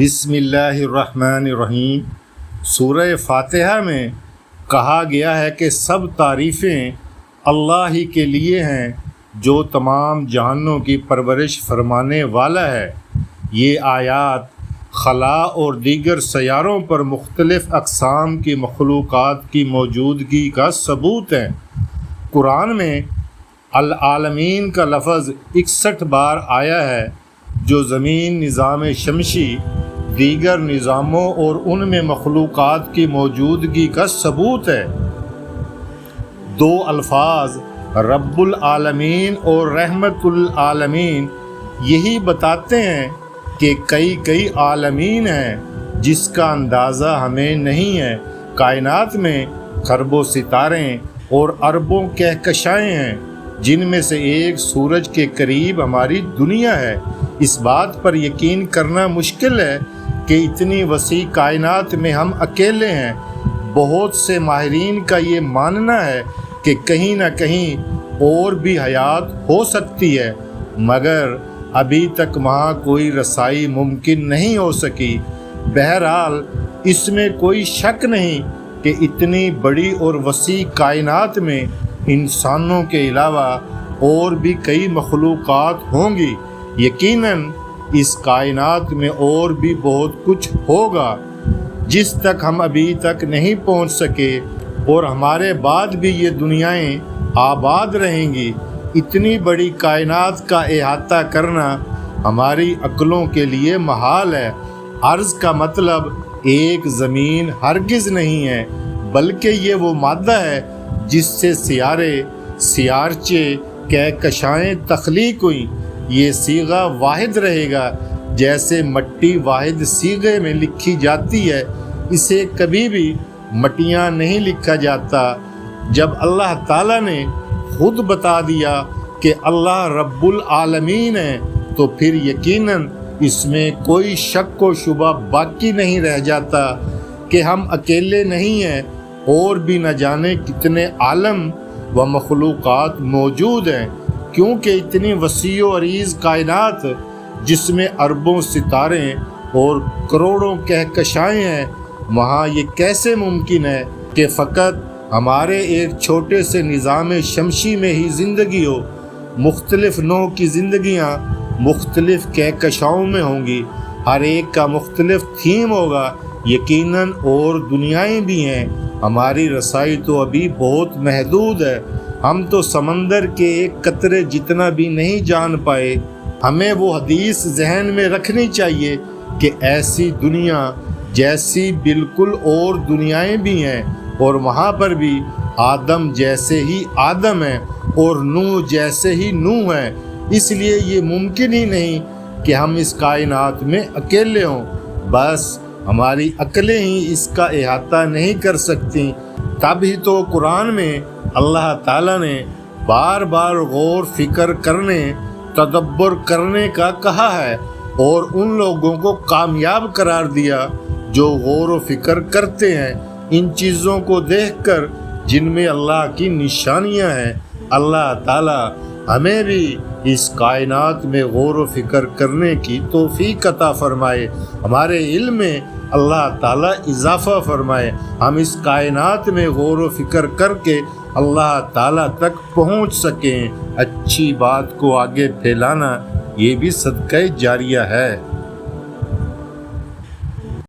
بسم اللہ الرحمن الرحیم۔ سورہ فاتحہ میں کہا گیا ہے کہ سب تعریفیں اللہ ہی کے لیے ہیں جو تمام جہانوں کی پرورش فرمانے والا ہے۔ یہ آیات خلا اور دیگر سیاروں پر مختلف اقسام کی مخلوقات کی موجودگی کا ثبوت ہیں۔ قرآن میں العالمین کا لفظ 61 بار آیا ہے، جو زمین، نظام شمسی، دیگر نظاموں اور ان میں مخلوقات کی موجودگی کا ثبوت ہے۔ دو الفاظ رب العالمین اور رحمت العالمین یہی بتاتے ہیں کہ کئی عالمین ہیں جس کا اندازہ ہمیں نہیں ہے۔ کائنات میں خربوں ستارے اور اربوں کہکشائیں ہیں، جن میں سے ایک سورج کے قریب ہماری دنیا ہے۔ اس بات پر یقین کرنا مشکل ہے کہ اتنی وسیع کائنات میں ہم اکیلے ہیں۔ بہت سے ماہرین کا یہ ماننا ہے کہ کہیں نہ کہیں اور بھی حیات ہو سکتی ہے، مگر ابھی تک وہاں کوئی رسائی ممکن نہیں ہو سکی۔ بہرحال اس میں کوئی شک نہیں کہ اتنی بڑی اور وسیع کائنات میں انسانوں کے علاوہ اور بھی کئی مخلوقات ہوں گی۔ یقیناً اس کائنات میں اور بھی بہت کچھ ہوگا جس تک ہم ابھی تک نہیں پہنچ سکے، اور ہمارے بعد بھی یہ دنیایں آباد رہیں گی۔ اتنی بڑی کائنات کا احاطہ کرنا ہماری عقلوں کے لیے محال ہے۔ عرض کا مطلب ایک زمین ہرگز نہیں ہے، بلکہ یہ وہ مادہ ہے جس سے سیارے، سیارچے، کہکشائیں تخلیق ہوئیں۔ یہ صیغہ واحد رہے گا، جیسے مٹی واحد صیغے میں لکھی جاتی ہے، اسے کبھی بھی مٹیاں نہیں لکھا جاتا۔ جب اللہ تعالیٰ نے خود بتا دیا کہ اللہ رب العالمین ہے، تو پھر یقیناً اس میں کوئی شک و شبہ باقی نہیں رہ جاتا کہ ہم اکیلے نہیں ہیں، اور بھی نہ جانے کتنے عالم و مخلوقات موجود ہیں، کیونکہ اتنی وسیع و عریض کائنات جس میں اربوں ستارے اور کروڑوں کہکشائیں ہیں، وہاں یہ کیسے ممکن ہے کہ فقط ہمارے ایک چھوٹے سے نظام شمسی میں ہی زندگی ہو؟ مختلف نوع کی زندگیاں مختلف کہکشاؤں میں ہوں گی، ہر ایک کا مختلف تھیم ہوگا۔ یقیناً اور دنیائیں بھی ہیں، ہماری رسائی تو ابھی بہت محدود ہے۔ ہم تو سمندر کے ایک قطرے جتنا بھی نہیں جان پائے۔ ہمیں وہ حدیث ذہن میں رکھنی چاہیے کہ ایسی دنیا جیسی بالکل اور دنیائیں بھی ہیں، اور وہاں پر بھی آدم جیسے ہی آدم ہیں اور نوح جیسے ہی نوح ہیں۔ اس لیے یہ ممکن ہی نہیں کہ ہم اس کائنات میں اکیلے ہوں۔ بس ہماری عقلیں ہی اس کا احاطہ نہیں کر سکتی۔ تب ہی تو قرآن میں اللہ تعالیٰ نے بار بار غور فکر کرنے، تدبر کرنے کا کہا ہے، اور ان لوگوں کو کامیاب قرار دیا جو غور و فکر کرتے ہیں ان چیزوں کو دیکھ کر جن میں اللہ کی نشانیاں ہیں۔ اللہ تعالیٰ ہمیں بھی اس کائنات میں غور و فکر کرنے کی توفیق عطا فرمائے، ہمارے علم میں اللہ تعالیٰ اضافہ فرمائے، ہم اس کائنات میں غور و فکر کر کے اللہ تعالیٰ تک پہنچ سکیں۔ اچھی بات کو آگے پھیلانا یہ بھی صدقہ جاریہ ہے۔